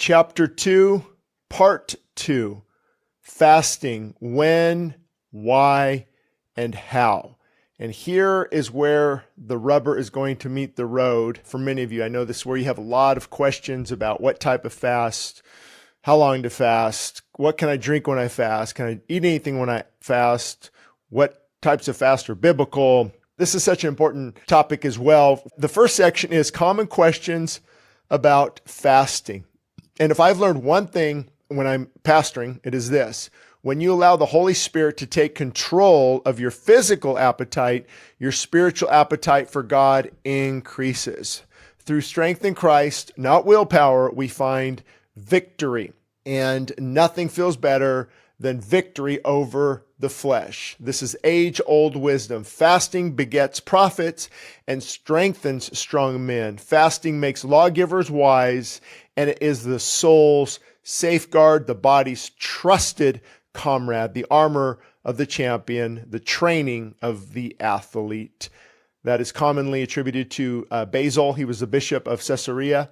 Chapter 2, Part 2, Fasting, When, Why, and How. And here is where the rubber is going to meet the road for many of you. I know this is where you have a lot of questions about what type of fast, how long to fast, what can I drink when I fast, can I eat anything when I fast, what types of fast are biblical. This is such an important topic as well. The first section is common questions about fasting. And if I've learned one thing when I'm pastoring, it is this. When you allow the Holy Spirit to take control of your physical appetite, your spiritual appetite for God increases. Through strength in Christ, not willpower, we find victory. And nothing feels better than victory over the flesh. This is age-old wisdom. Fasting begets prophets and strengthens strong men. Fasting makes lawgivers wise, and it is the soul's safeguard, the body's trusted comrade, the armor of the champion, the training of the athlete. That is commonly attributed to Basil. He was the bishop of Caesarea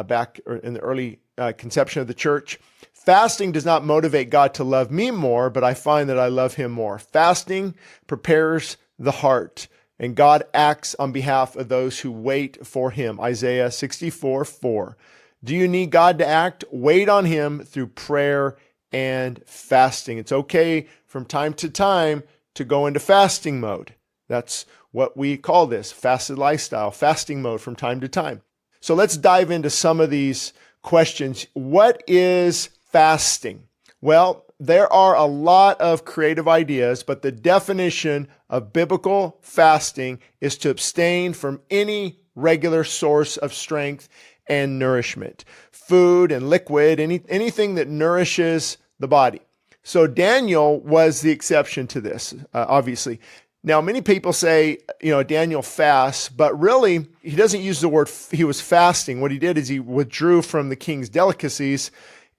back in the early conception of the church. Fasting does not motivate God to love me more, but I find that I love him more. Fasting prepares the heart, and God acts on behalf of those who wait for him. Isaiah 64:4. Do you need God to act? Wait on him through prayer and fasting. It's okay from time to time to go into fasting mode. That's what we call this, fasted lifestyle, fasting mode from time to time. So let's dive into some of these questions. What is fasting? Well, there are a lot of creative ideas, but the definition of biblical fasting is to abstain from any regular source of strength and nourishment, food and liquid, anything that nourishes the body. So Daniel was the exception to this, obviously. Now, many people say, Daniel fasts, but really he doesn't use the word he was fasting. What he did is he withdrew from the king's delicacies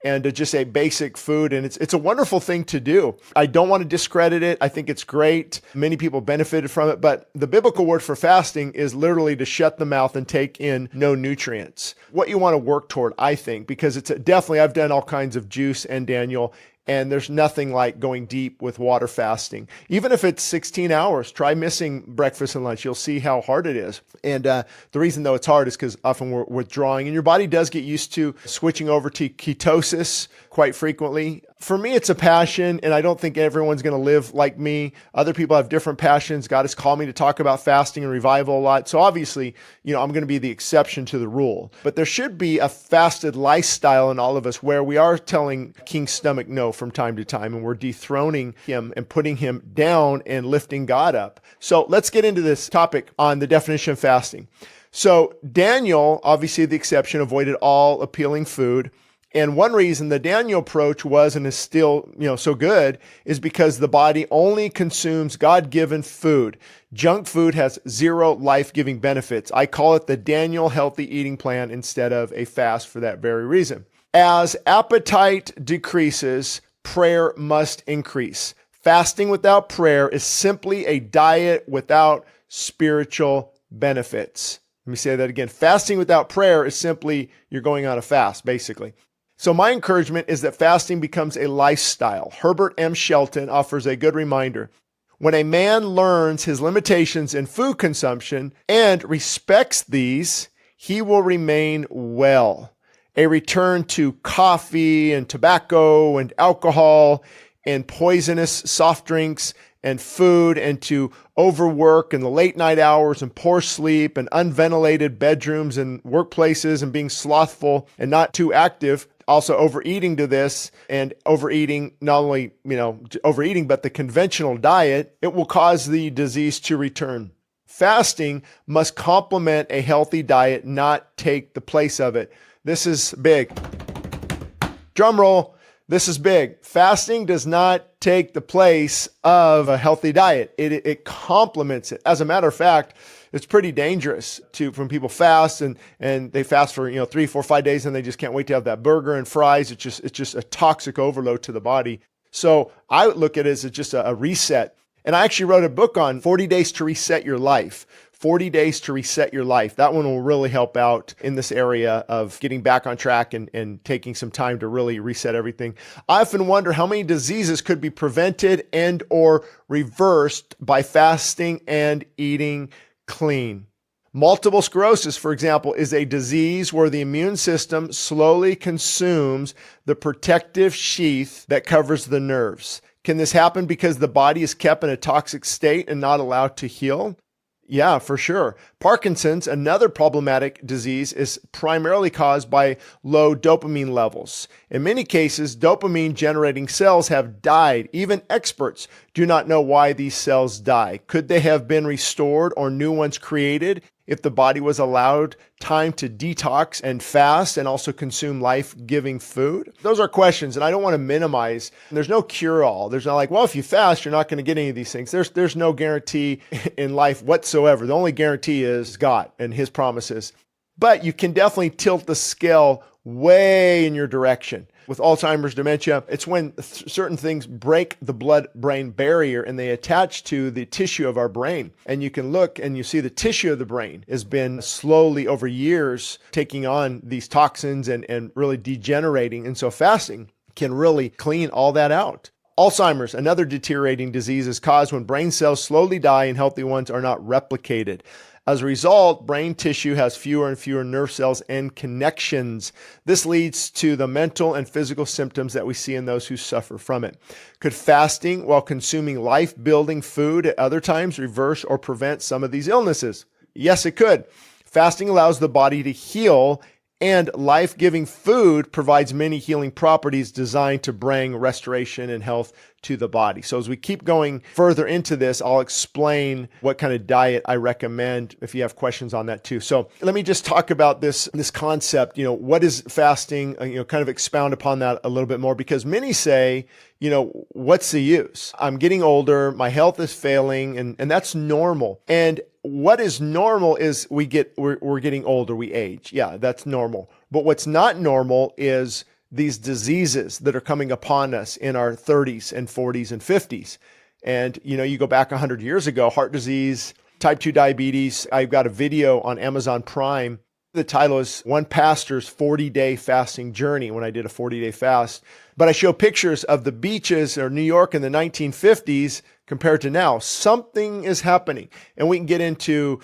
and to just ate basic food. And it's a wonderful thing to do. I don't want to discredit it. I think it's great. Many people benefited from it, but the biblical word for fasting is literally to shut the mouth and take in no nutrients. What you want to work toward, I think, because it's definitely, I've done all kinds of juice and Daniel, and there's nothing like going deep with water fasting. Even if it's 16 hours, try missing breakfast and lunch. You'll see how hard it is. And the reason, though, it's hard is because often we're withdrawing, and your body does get used to switching over to ketosis quite frequently. For me, it's a passion, and I don't think everyone's going to live like me. Other people have different passions. God has called me to talk about fasting and revival a lot. So obviously, I'm going to be the exception to the rule. But there should be a fasted lifestyle in all of us where we are telling King's stomach no from time to time, and we're dethroning him and putting him down and lifting God up. So let's get into this topic on the definition of fasting. So Daniel, obviously the exception, avoided all appealing food. And one reason the Daniel approach was and is still, so good is because the body only consumes God-given food. Junk food has zero life-giving benefits. I call it the Daniel healthy eating plan instead of a fast for that very reason. As appetite decreases, prayer must increase. Fasting without prayer is simply a diet without spiritual benefits. Let me say that again. Fasting without prayer is simply you're going on a fast, basically. So my encouragement is that fasting becomes a lifestyle. Herbert M. Shelton offers a good reminder. When a man learns his limitations in food consumption and respects these, he will remain well. A return to coffee and tobacco and alcohol and poisonous soft drinks and food and to overwork in the late night hours and poor sleep and unventilated bedrooms and workplaces and being slothful and not too active. Also overeating to this and overeating, not only, overeating, but the conventional diet, it will cause the disease to return. Fasting must complement a healthy diet, not take the place of it. This is big. Drum roll. This is big. Fasting does not take the place of a healthy diet. It complements it. As a matter of fact, it's pretty dangerous when people fast and they fast for 3, 4, 5 days and they just can't wait to have that burger and fries. It's just a toxic overload to the body. So I look at it as just a reset. And I actually wrote a book on 40 days to reset your life. 40 days to reset your life. That one will really help out in this area of getting back on track and taking some time to really reset everything. I often wonder how many diseases could be prevented and or reversed by fasting and eating clean. Multiple sclerosis, for example, is a disease where the immune system slowly consumes the protective sheath that covers the nerves. Can this happen because the body is kept in a toxic state and not allowed to heal? Yeah, for sure. Parkinson's, another problematic disease, is primarily caused by low dopamine levels. In many cases, dopamine generating cells have died. Even experts do not know why these cells die. Could they have been restored or new ones created if the body was allowed time to detox and fast and also consume life-giving food? Those are questions, and I don't want to minimize. There's no cure-all. There's not like, well, if you fast, you're not going to get any of these things. There's no guarantee in life whatsoever. The only guarantee is God and His promises. But you can definitely tilt the scale way in your direction. With Alzheimer's, dementia, it's when certain things break the blood-brain barrier and they attach to the tissue of our brain. And you can look and you see the tissue of the brain has been slowly over years taking on these toxins and really degenerating. And so fasting can really clean all that out. Alzheimer's, another deteriorating disease, is caused when brain cells slowly die and healthy ones are not replicated. As a result, brain tissue has fewer and fewer nerve cells and connections. This leads to the mental and physical symptoms that we see in those who suffer from it. Could fasting while consuming life-building food at other times reverse or prevent some of these illnesses? Yes, it could. Fasting allows the body to heal, and life-giving food provides many healing properties designed to bring restoration and health to the body. So as we keep going further into this, I'll explain what kind of diet I recommend if you have questions on that too. So let me just talk about this concept, what is fasting, kind of expound upon that a little bit more, because many say, what's the use? I'm getting older, my health is failing, and that's normal. And what is normal is we're getting older, we age. Yeah, that's normal. But what's not normal is these diseases that are coming upon us in our 30s and 40s and 50s. And, you go back 100 years ago, heart disease, type 2 diabetes. I've got a video on Amazon Prime. The title is One Pastor's 40-Day Fasting Journey, when I did a 40-day fast. But I show pictures of the beaches or New York in the 1950s compared to now. Something is happening. And we can get into,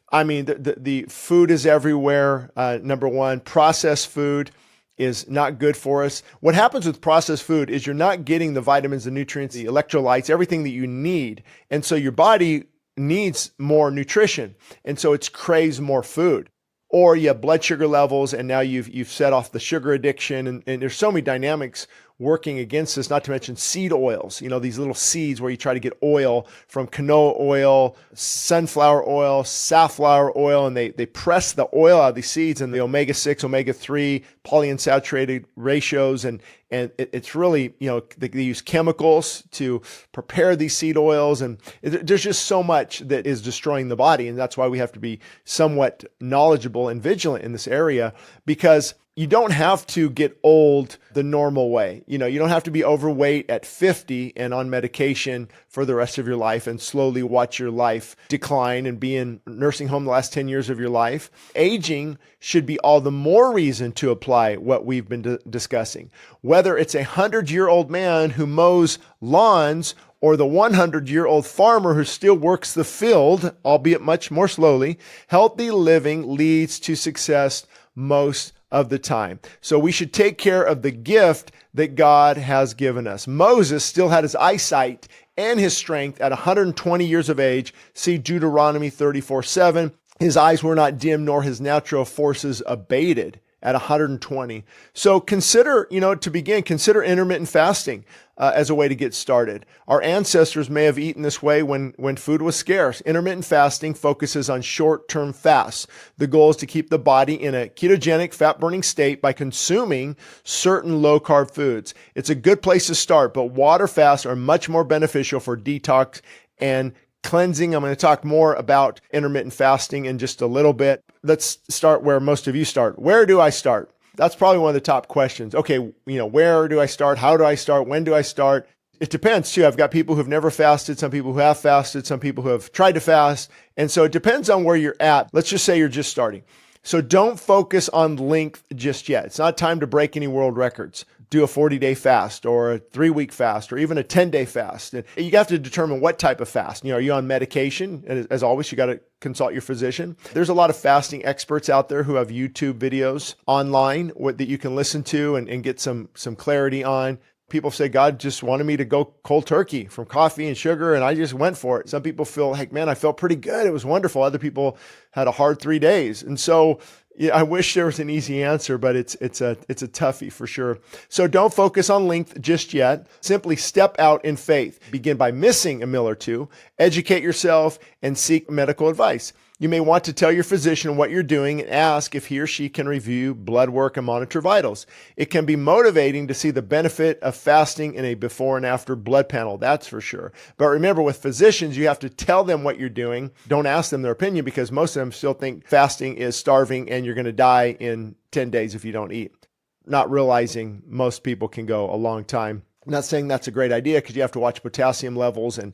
the food is everywhere. Number one, processed food is not good for us. What happens with processed food is you're not getting the vitamins, the nutrients, the electrolytes, everything that you need. And so your body needs more nutrition. And so it craves more food. Or you have blood sugar levels, and now you've set off the sugar addiction. And there's so many dynamics working against this, not to mention seed oils, these little seeds where you try to get oil from canola oil, sunflower oil, safflower oil, and they press the oil out of these seeds and the omega-6, omega-3 polyunsaturated ratios. And it's really, they use chemicals to prepare these seed oils. And there's just so much that is destroying the body. And that's why we have to be somewhat knowledgeable and vigilant in this area, because you don't have to get old the normal way. You don't have to be overweight at 50 and on medication for the rest of your life and slowly watch your life decline and be in nursing home the last 10 years of your life. Aging should be all the more reason to apply what we've been discussing. Whether it's a 100-year-old man who mows lawns or the 100-year-old farmer who still works the field, albeit much more slowly, healthy living leads to success most of the time. So we should take care of the gift that God has given us. Moses still had his eyesight and his strength at 120 years of age. See Deuteronomy 34:7. His eyes were not dim, nor his natural forces abated at 120. So consider, consider intermittent fasting as a way to get started. Our ancestors may have eaten this way when food was scarce. Intermittent fasting focuses on short-term fasts. The goal is to keep the body in a ketogenic, fat-burning state by consuming certain low-carb foods. It's a good place to start, but water fasts are much more beneficial for detox and cleansing. I'm going to talk more about intermittent fasting in just a little bit. Let's start where most of you start. Where do I start? That's probably one of the top questions. Okay, where do I start? How do I start? When do I start? It depends too. I've got people who've never fasted, some people who have fasted, some people who have tried to fast. And so it depends on where you're at. Let's just say you're just starting. So don't focus on length just yet. It's not time to break any world records. Do a 40-day fast or a 3-week fast or even a 10-day fast. And you have to determine what type of fast. Are you on medication? And as always, you got to consult your physician. There's a lot of fasting experts out there who have YouTube videos online that you can listen to and get some clarity on. People say, God just wanted me to go cold turkey from coffee and sugar, and I just went for it. Some people feel like, man, I felt pretty good. It was wonderful. Other people had a hard 3 days. And so yeah, I wish there was an easy answer, but it's a toughie for sure. So don't focus on length just yet. Simply step out in faith. Begin by missing a meal or two, educate yourself, and seek medical advice. You may want to tell your physician what you're doing and ask if he or she can review blood work and monitor vitals. It can be motivating to see the benefit of fasting in a before and after blood panel, that's for sure. But remember, with physicians, you have to tell them what you're doing. Don't ask them their opinion because most of them still think fasting is starving and you're going to die in 10 days if you don't eat. Not realizing most people can go a long time. I'm not saying that's a great idea because you have to watch potassium levels and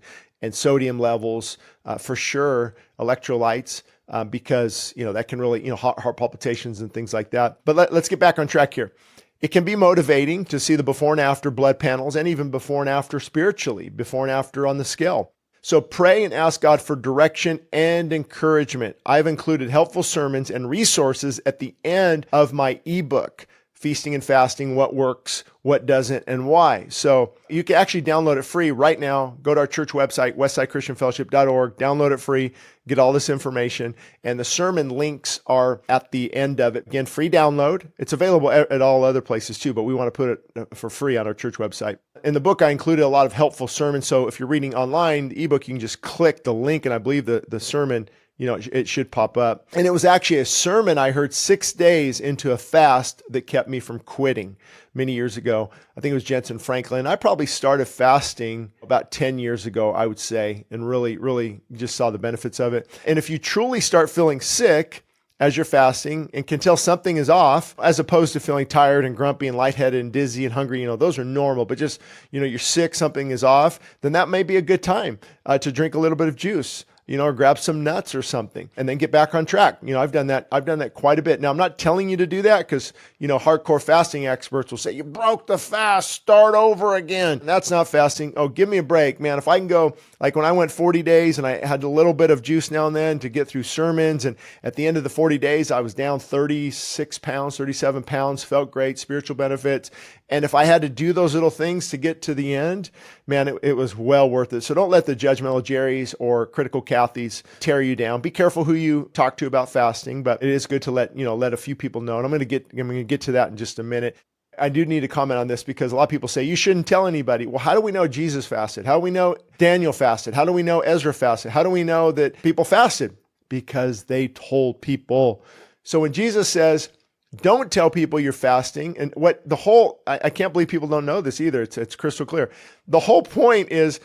sodium levels, for sure, electrolytes, because, that can really, heart palpitations and things like that. But let's get back on track here. It can be motivating to see the before and after blood panels and even before and after spiritually, before and after on the scale. So pray and ask God for direction and encouragement. I've included helpful sermons and resources at the end of my ebook, Feasting and Fasting, What Works, What Doesn't, and Why. So you can actually download it free right now. Go to our church website, westsidechristianfellowship.org, download it free, get all this information. And the sermon links are at the end of it. Again, free download. It's available at all other places too, but we want to put it for free on our church website. In the book, I included a lot of helpful sermons. So if you're reading online, the ebook, you can just click the link, and I believe the sermon, it should pop up. And it was actually a sermon I heard 6 days into a fast that kept me from quitting many years ago. I think it was Jensen Franklin. I probably started fasting about 10 years ago, I would say, and really, really just saw the benefits of it. And if you truly start feeling sick as you're fasting and can tell something is off, as opposed to feeling tired and grumpy and lightheaded and dizzy and hungry, those are normal, but just, you're sick, something is off, then that may be a good time to drink a little bit of juice, or grab some nuts or something and then get back on track. I've done that quite a bit. Now, I'm not telling you to do that because, hardcore fasting experts will say, you broke the fast, start over again. That's not fasting. Oh, give me a break, man. If I can go, like when I went 40 days and I had a little bit of juice now and then to get through sermons. And at the end of the 40 days, I was down 36 pounds, 37 pounds, felt great, spiritual benefits. And if I had to do those little things to get to the end, man, it was well worth it. So don't let the judgmental Jerrys or critical Kathys tear you down. Be careful who you talk to about fasting, but it is good to let a few people know. And I'm going to get to that in just a minute. I do need to comment on this because a lot of people say you shouldn't tell anybody. Well, how do we know Jesus fasted? How do we know Daniel fasted? How do we know Ezra fasted? How do we know that people fasted? Because they told people. So when Jesus says, don't tell people you're fasting. And I can't believe people don't know this either. It's crystal clear. The whole point is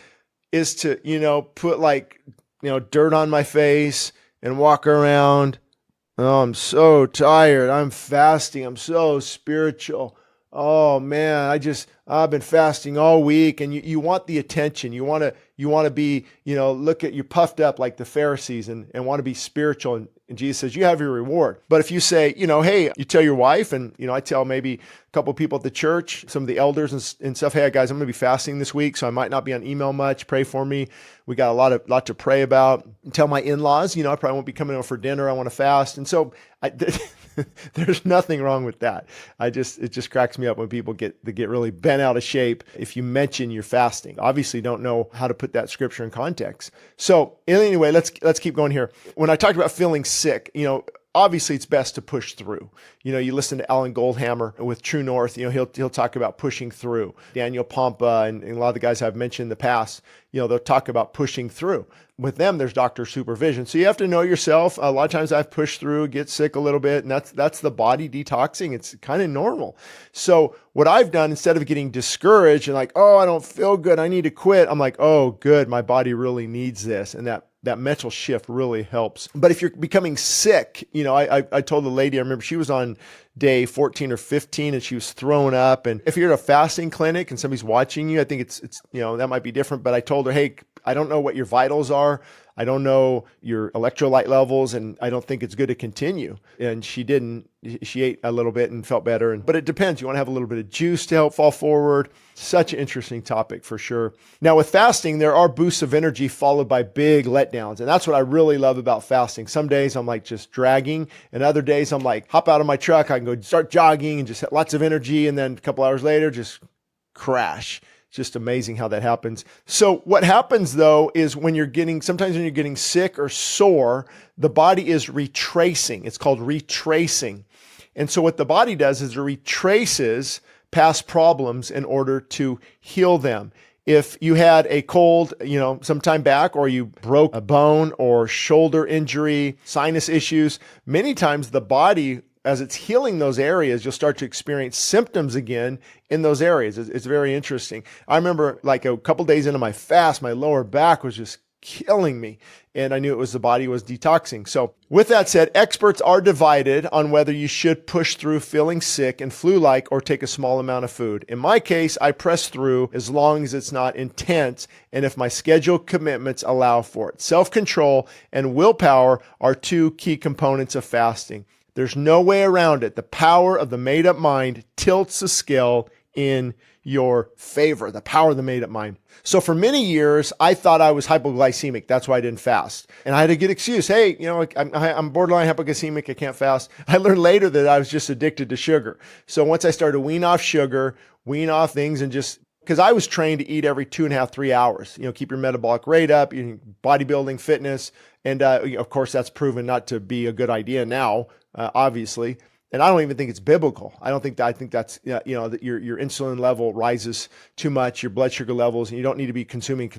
to, put dirt on my face and walk around. Oh, I'm so tired. I'm fasting. I'm so spiritual. Oh man, I've been fasting all week, and you want the attention. You want to be, you're puffed up like the Pharisees and want to be spiritual. And Jesus says, you have your reward. But if you say, hey, you tell your wife, and, I tell maybe a couple of people at the church, some of the elders and stuff, hey guys, I'm going to be fasting this week, so I might not be on email much. Pray for me. We got a lot to pray about. Tell my in-laws, I probably won't be coming over for dinner. I want to fast. And so there's nothing wrong with that. It just cracks me up when people get really bent out of shape if you mention you're fasting. Obviously don't know how to put that scripture in context. So anyway, let's keep going here. When I talked about feeling sick, obviously it's best to push through. You listen to Alan Goldhammer with True North, he'll talk about pushing through. Daniel Pompa and a lot of the guys I've mentioned in the past, they'll talk about pushing through. With them, there's doctor supervision. So you have to know yourself. A lot of times I've pushed through, get sick a little bit, and that's the body detoxing. It's kind of normal. So what I've done, instead of getting discouraged and like, oh, I don't feel good, I need to quit, I'm like, oh, good, my body really needs this. And that that mental shift really helps. But if you're becoming sick, I told the lady, I remember she was on day 14 or 15 and she was throwing up. And if you're at a fasting clinic and somebody's watching you, I think it's that might be different. But I told her, hey, I don't know what your vitals are. I don't know your electrolyte levels, and I don't think it's good to continue. And she didn't. She ate a little bit and felt better. But it depends. You want to have a little bit of juice to help fall forward. Such an interesting topic for sure. Now with fasting, there are boosts of energy followed by big letdowns. And that's what I really love about fasting. Some days I'm like just dragging, and other days I'm like, hop out of my truck. I can go start jogging and just have lots of energy. And then a couple hours later, just crash. Just amazing how that happens. So what happens though is sometimes when you're getting sick or sore, the body is retracing. It's called retracing. And so what the body does is it retraces past problems in order to heal them. If you had a cold, some time back, or you broke a bone or shoulder injury, sinus issues, many times the body, as it's healing those areas, you'll start to experience symptoms again in those areas. It's very interesting. I remember like a couple days into my fast, my lower back was just killing me. And I knew it was the body was detoxing. So with that said, experts are divided on whether you should push through feeling sick and flu-like or take a small amount of food. In my case, I press through as long as it's not intense and if my scheduled commitments allow for it. Self-control and willpower are two key components of fasting. There's no way around it. The power of the made-up mind tilts the scale in your favor, the power of the made-up mind. So for many years, I thought I was hypoglycemic. That's why I didn't fast. And I had a good excuse. Hey, I'm borderline hypoglycemic. I can't fast. I learned later that I was just addicted to sugar. So once I started to wean off sugar, wean off things, and just because I was trained to eat every 2.5, 3 hours, keep your metabolic rate up, bodybuilding, fitness. And of course, that's proven not to be a good idea now, obviously. And I don't even think it's biblical. I think that's, that your insulin level rises too much, your blood sugar levels, and you don't need to be consuming.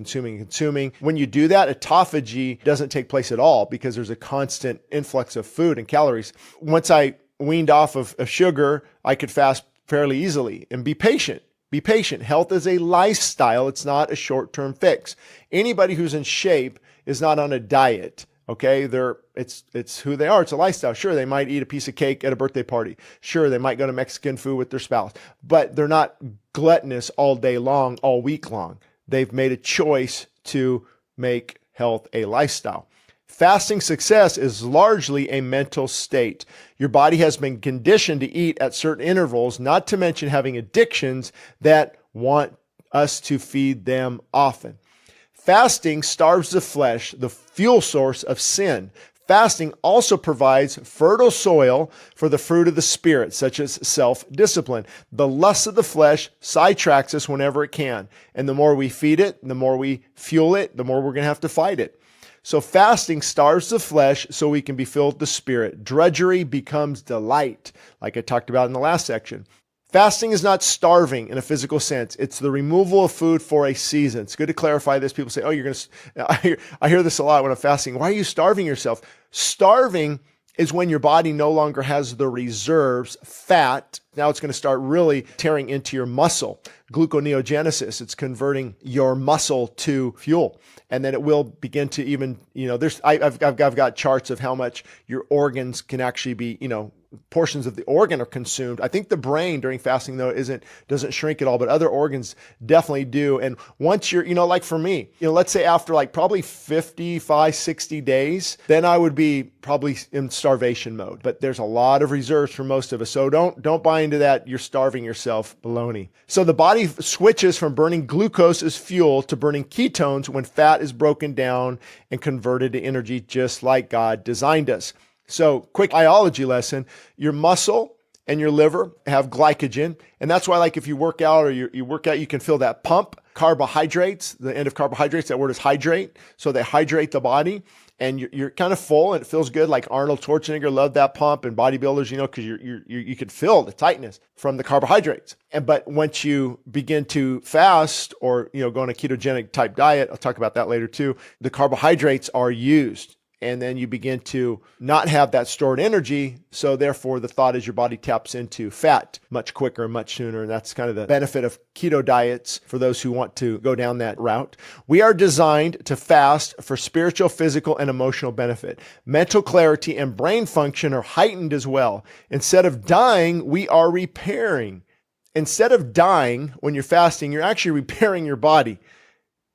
When you do that, autophagy doesn't take place at all because there's a constant influx of food and calories. Once I weaned off of sugar, I could fast fairly easily and be patient. Be patient. Health is a lifestyle. It's not a short-term fix. Anybody who's in shape is not on a diet. Okay, it's who they are. It's a lifestyle. Sure, they might eat a piece of cake at a birthday party. Sure, they might go to Mexican food with their spouse, but they're not gluttonous all day long, all week long. They've made a choice to make health a lifestyle. Fasting success is largely a mental state. Your body has been conditioned to eat at certain intervals, not to mention having addictions that want us to feed them often. Fasting starves the flesh, the fuel source of sin. Fasting also provides fertile soil for the fruit of the Spirit, such as self-discipline. The lust of the flesh sidetracks us whenever it can. And the more we feed it, the more we fuel it, the more we're going to have to fight it. So fasting starves the flesh so we can be filled with the Spirit. Drudgery becomes delight, like I talked about in the last section. Fasting is not starving in a physical sense. It's the removal of food for a season. It's good to clarify this. People say, oh, you're going to, I hear this a lot when I'm fasting. Why are you starving yourself? Starving is when your body no longer has the reserves, fat. Now it's going to start really tearing into your muscle. Gluconeogenesis, it's converting your muscle to fuel. And then it will begin to even, I've got charts of how much your organs can actually be, portions of the organ are consumed. I think the brain during fasting though doesn't shrink at all, but other organs definitely do. And once you're, like for me, let's say after like probably 55, 60 days, then I would be probably in starvation mode. But there's a lot of reserves for most of us. So don't buy into that. You're starving yourself baloney. So the body switches from burning glucose as fuel to burning ketones when fat is broken down and converted to energy, just like God designed us. So quick biology lesson, your muscle and your liver have glycogen. And that's why like if you work out or you work out, you can feel that pump. Carbohydrates, the end of carbohydrates, that word is hydrate. So they hydrate the body and you're kind of full and it feels good. Like Arnold Schwarzenegger loved that pump and bodybuilders, because you could feel the tightness from the carbohydrates. But once you begin to fast or, go on a ketogenic type diet, I'll talk about that later too, the carbohydrates are used. and then you begin to not have that stored energy. So therefore, the thought is your body taps into fat much quicker and much sooner. And that's kind of the benefit of keto diets for those who want to go down that route. We are designed to fast for spiritual, physical, and emotional benefit. Mental clarity and brain function are heightened as well. Instead of dying, we are repairing. Instead of dying when you're fasting, you're actually repairing your body.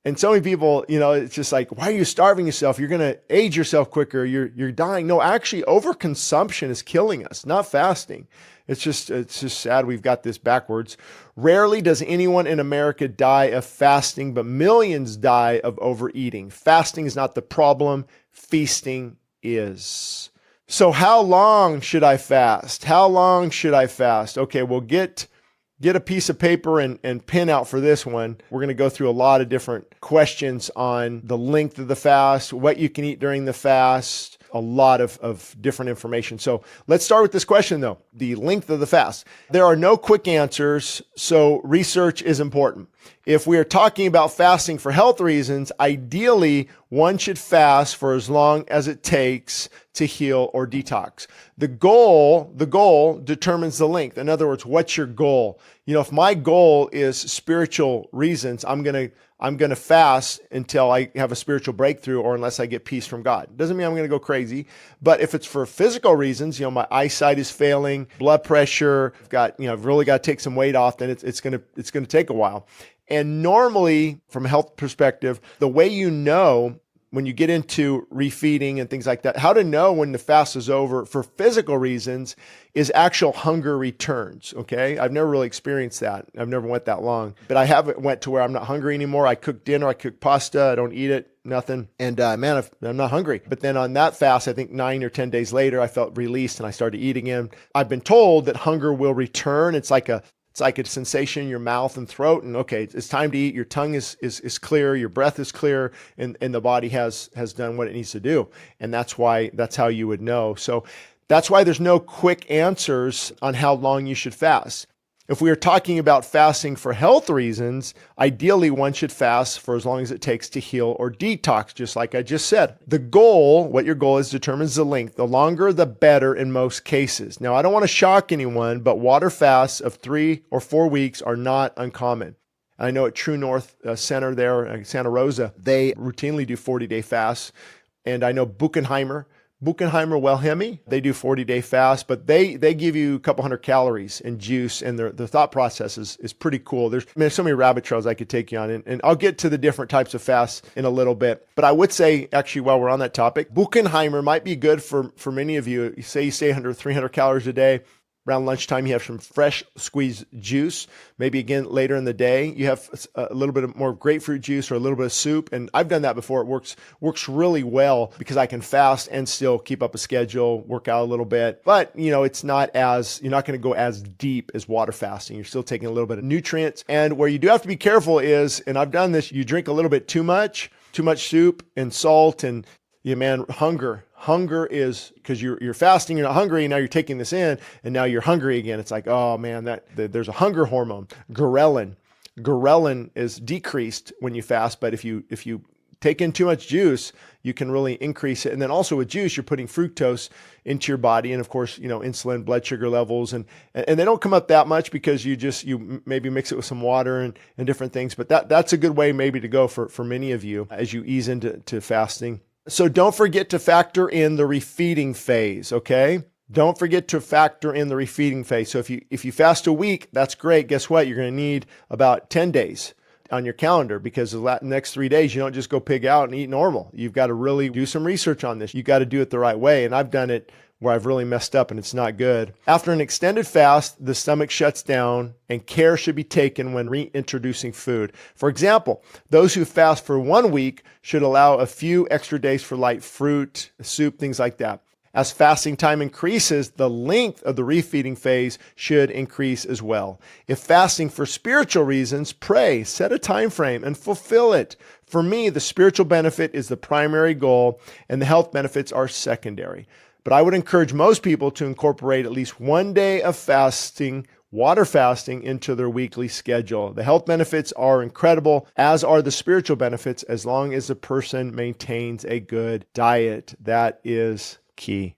And so many people, it's just like, why are you starving yourself? You're going to age yourself quicker. You're dying. No, actually, overconsumption is killing us, not fasting. It's just sad we've got this backwards. Rarely does anyone in America die of fasting, but millions die of overeating. Fasting is not the problem. Feasting is. So how long should I fast? How long should I fast? Okay, we'll get a piece of paper and pen out for this one. We're going to go through a lot of different questions on the length of the fast, what you can eat during the fast, a lot of different information. So let's start with this question though, the length of the fast. There are no quick answers, so research is important. If we are talking about fasting for health reasons, ideally one should fast for as long as it takes to heal or detox. The goal determines the length. In other words, what's your goal? If my goal is spiritual reasons, I'm going to fast until I have a spiritual breakthrough or unless I get peace from God. Doesn't mean I'm going to go crazy. But if it's for physical reasons, my eyesight is failing, blood pressure, I've really got to take some weight off, then it's going to take a while. And normally, from a health perspective, the way you know when you get into refeeding and things like that, how to know when the fast is over for physical reasons is actual hunger returns, okay? I've never really experienced that. I've never went that long, but I haven't went to where I'm not hungry anymore. I cook dinner, I cook pasta, I don't eat it, nothing. And I'm not hungry. But then on that fast, I think 9 or 10 days later, I felt released and I started eating again. I've been told that hunger will return. It's like a sensation in your mouth and throat, and okay, it's time to eat. Your tongue is clear, your breath is clear, and the body has done what it needs to do. And that's how you would know. So that's why there's no quick answers on how long you should fast. If we are talking about fasting for health reasons, ideally one should fast for as long as it takes to heal or detox, just like I just said. What your goal is, determines the length. The longer, the better in most cases. Now, I don't want to shock anyone, but water fasts of 3 or 4 weeks are not uncommon. I know at True North Center there, Santa Rosa, they routinely do 40-day fasts. And I know Buchenheimer, Wilhelmi, they do 40-day fast, but they give you a couple hundred calories in juice, and their thought process is pretty cool. There's so many rabbit trails I could take you on, and I'll get to the different types of fasts in a little bit. But I would say, actually, while we're on that topic, Buchenheimer might be good for many of you. You stay 300 calories a day. Around lunchtime, you have some fresh squeezed juice. Maybe again later in the day, you have a little bit more grapefruit juice or a little bit of soup. And I've done that before. It works really well because I can fast and still keep up a schedule, work out a little bit. But it's not you're not going to go as deep as water fasting. You're still taking a little bit of nutrients. And where you do have to be careful is, and I've done this, you drink a little bit too much soup and salt, and hunger is because you're fasting, you're not hungry, and now you're taking this in, and now you're hungry again. It's like, oh man, there's a hunger hormone, ghrelin. Ghrelin is decreased when you fast, but if you take in too much juice, you can really increase it. And then also with juice, you're putting fructose into your body, and of course, insulin, blood sugar levels, and they don't come up that much because you maybe mix it with some water and different things. But that's a good way maybe to go for many of you as you ease into fasting. So don't forget to factor in the refeeding phase, okay? Don't forget to factor in the refeeding phase. So if you fast a week, that's great. Guess what? You're going to need about 10 days on your calendar, because the next 3 days, you don't just go pig out and eat normal. You've got to really do some research on this. You got to do it the right way. And I've done it where I've really messed up and it's not good. After an extended fast, the stomach shuts down and care should be taken when reintroducing food. For example, those who fast for 1 week should allow a few extra days for light fruit, soup, things like that. As fasting time increases, the length of the refeeding phase should increase as well. If fasting for spiritual reasons, pray, set a time frame, and fulfill it. For me, the spiritual benefit is the primary goal, and the health benefits are secondary. But I would encourage most people to incorporate at least 1 day of fasting water fasting into their weekly schedule. The health benefits are incredible, as are the spiritual benefits, as long as the person maintains a good diet. That is key.